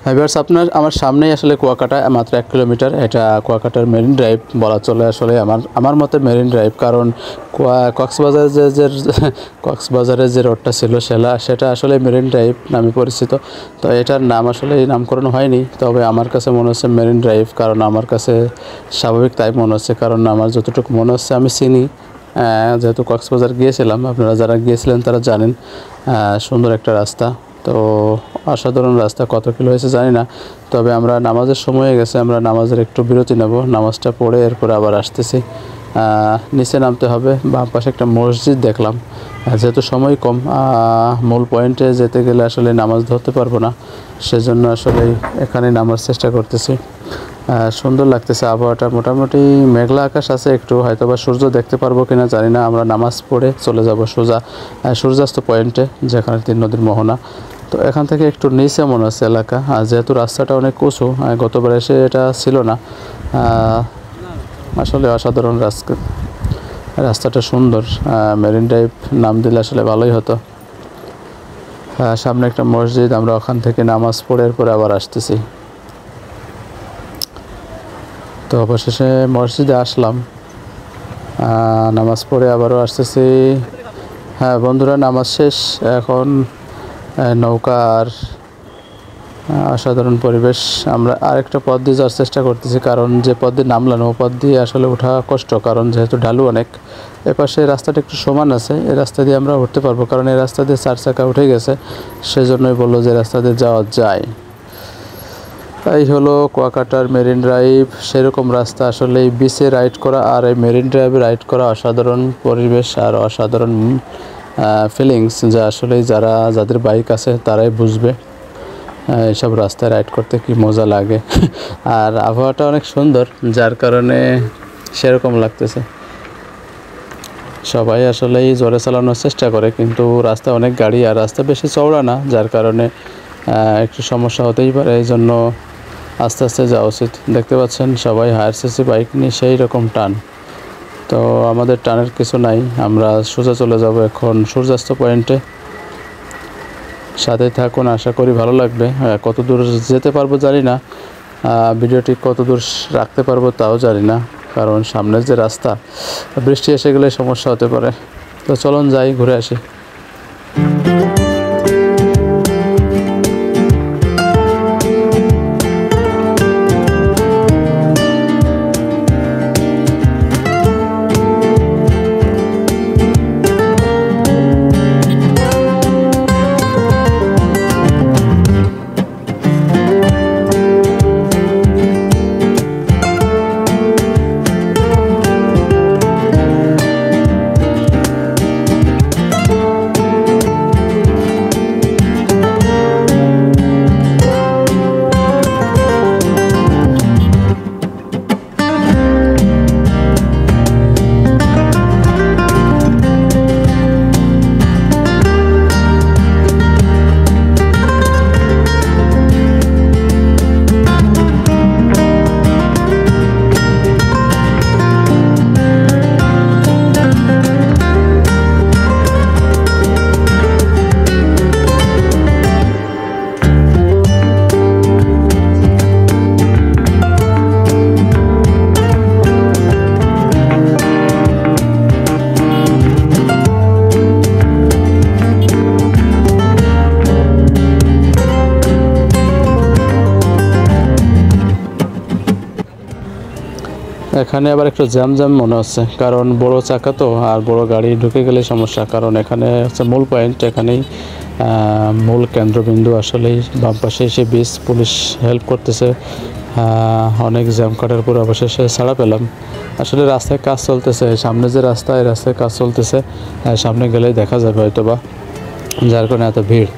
Viewers আপনার আমার সামনেই আসলে কুয়াকাটা মাত্র 1 কিলোমিটার। এটা কুয়াকাটার মেরিন ড্রাইভ বলা চলে। আসলে আমার মতে মেরিন ড্রাইভ, কারণ কক্সবাজারের যে রোডটা ছিল সেটা আসলে মেরিন ড্রাইভ নামে পরিচিত। তো এটার নাম আসলে নামকরণ হয়নি, তবে আমার কাছে মনে হচ্ছে মেরিন ড্রাইভ, কারণ আমার কাছে স্বাভাবিক তাই মনে হচ্ছে। কারণ আমার যতটুকু মনে হচ্ছে আমি চিনি, যেহেতু কক্সবাজার গিয়েছিলাম, আপনারা যারা গিয়েছিলেন তারা জানেন। সুন্দর একটা রাস্তা, তো অসাধারণ রাস্তা। কত কিলো হয়েছে জানি না, তবে আমরা নামাজের সময় হয়ে গেছে, আমরা নামাজের একটু বিরতি নেব, নামাজটা পড়ে এরপরে আবার আসতেছি। নিচে নামতে হবে। বাম পাশে একটা মসজিদ দেখলাম, যেহেতু সময় কম, মূল পয়েন্টে যেতে গেলে আসলে নামাজ ধরতে পারবো না, সেজন্য আসলে এখানে নামার চেষ্টা করতেছি। সুন্দর লাগতেছে আবহাওয়াটা, মোটামুটি মেঘলা আকাশ আছে একটু, হয়তো বা সূর্য দেখতে পারবো কিনা জানি না। আমরা নামাজ পড়ে চলে যাব সোজা সূর্যাস্ত পয়েন্টে, যেখানে 3 নদীর মোহনা। তো এখান থেকে একটু নিচে মনে হচ্ছে এলাকা, আর যেহেতু রাস্তাটা অনেক উঁচু, গতবার এসে এটা ছিল না। আসলে অসাধারণ রাস্তাটা সুন্দর। মেরিন ড্রাইভ নাম দিলে আসলে ভালোই হতো। সামনে একটা মসজিদ, আমরা ওখান থেকে নামাজ পড়ে এরপরে আবার আসতেছি। তো অবশেষে মসজিদে আসলাম, নামাজ পড়ে আবারও আসতেছি। হ্যাঁ বন্ধুরা, নামাজ শেষ, এখন নৌকার অসাধারণ পরিবেশ। আমরা আরেকটা পথ দিয়ে যাওয়ার চেষ্টা করতেছি, কারণ যে পথ দিয়ে নামলাম ও পথ দিয়ে আসলে ওঠা কষ্ট, কারণ যেহেতু ঢালু অনেক। এপাশে রাস্তাটা একটু সমান আছে, এই রাস্তা দিয়ে আমরা উঠতে পারবো, কারণ এই রাস্তা দিয়ে 4 চাকা উঠে গেছে, সেজন্যই বললো যে রাস্তা দিয়ে যাওয়া যায়। তাই হলো কুয়াকাটার মেরিন ড্রাইভ, সেরকম রাস্তা। আসলে এই বিচে রাইড করা আর এই মেরিন ড্রাইভে রাইড করা অসাধারণ পরিবেশ আর অসাধারণ ফিলিংস, যা আসলে যাদের বাইক আছে তারাই বুঝবে এইসব রাস্তায় রাইড করতে কি মজা লাগে। আর আবহাওয়াটা অনেক সুন্দর, যার কারণে সেরকম লাগতেছে। সবাই আসলেই জোরে চালানোর চেষ্টা করে, কিন্তু রাস্তায় অনেক গাড়ি আর রাস্তা বেশি চওড়া না, যার কারণে একটু সমস্যা হতেই পারে। এই জন্য আস্তে আস্তে যাওয়া উচিত। দেখতে পাচ্ছেন সবাই হায়ার সিসি বাইক নিয়ে সেই রকম টান, তো আমাদের টানের কিছু নাই। আমরা সোজা চলে যাব এখন সূর্যাস্ত পয়েন্টে। সাথে থাকুন, আশা করি ভালো লাগবে। কত দূর যেতে পারবো জানি না, ভিডিওটি কত দূর রাখতে পারবো তাও জানি না, কারণ সামনের যে রাস্তা, বৃষ্টি এসে গেলে সমস্যা হতে পারে। তো চলুন যাই, ঘুরে আসি। এখানে আবার একটু জ্যাম মনে হচ্ছে, কারণ বড় চাকা তো, আর বড় গাড়ি ঢুকে গেলে সমস্যা। কারণ এখানে হচ্ছে মূল পয়েন্ট, এখানেই মূল কেন্দ্রবিন্দু। আসলেই বাম পাশে এসে বিচ পুলিশ হেল্প করতেছে, অনেক জ্যাম কাটার পর অবশেষে ছাড়া পেলাম। আসলে রাস্তায় কাজ চলতেছে, সামনে যে রাস্তা, এই রাস্তায় কাজ চলতেছে, সামনে গেলেই দেখা যাবে হয়তো বা, যার কারণে এত ভিড়।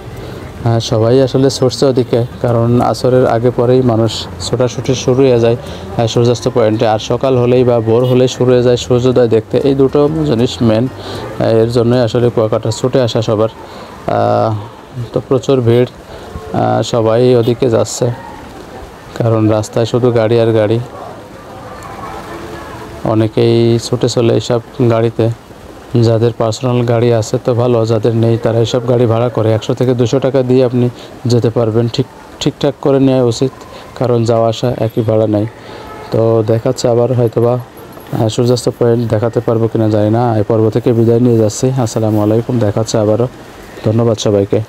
সবাই আসলে ছুটছে ওদিকে, কারণ আসরের আগে পরেই মানুষ ছোটাছুটি শুরু হয়ে যায় সূর্যাস্ত পয়েন্টে। আর সকাল হলেই বা ভোর হলেই শুরু হয়ে যায় সূর্যোদয় দেখতে। এই দুটো জিনিস মেন, এর জন্যই আসলে কুয়াকাটা ছুটে আসা সবার। তো প্রচুর ভিড়, সবাই ওদিকে যাচ্ছে, কারণ রাস্তায় শুধু গাড়ি আর গাড়ি। অনেকেই ছুটে চলে এইসব গাড়িতে। যাদের পার্সোনাল গাড়ি আছে তো ভালো, যাদের নেই তারা এইসব গাড়ি ভাড়া করে 100 থেকে 200 টাকা দিয়ে আপনি যেতে পারবেন ঠিক ঠিকঠাক করে নেওয়া উচিত, কারণ যাওয়া আসা একই ভাড়া নেয়। তো দেখাচ্ছে আবার হয়তোবা সূর্যাস্ত পয়েন্ট দেখাতে পারবো কিনা জানি না। এই পর্ব থেকে বিদায় নিয়ে যাচ্ছি। আসসালামু আলাইকুম, দেখাচ্ছে আবারও। ধন্যবাদ সবাইকে।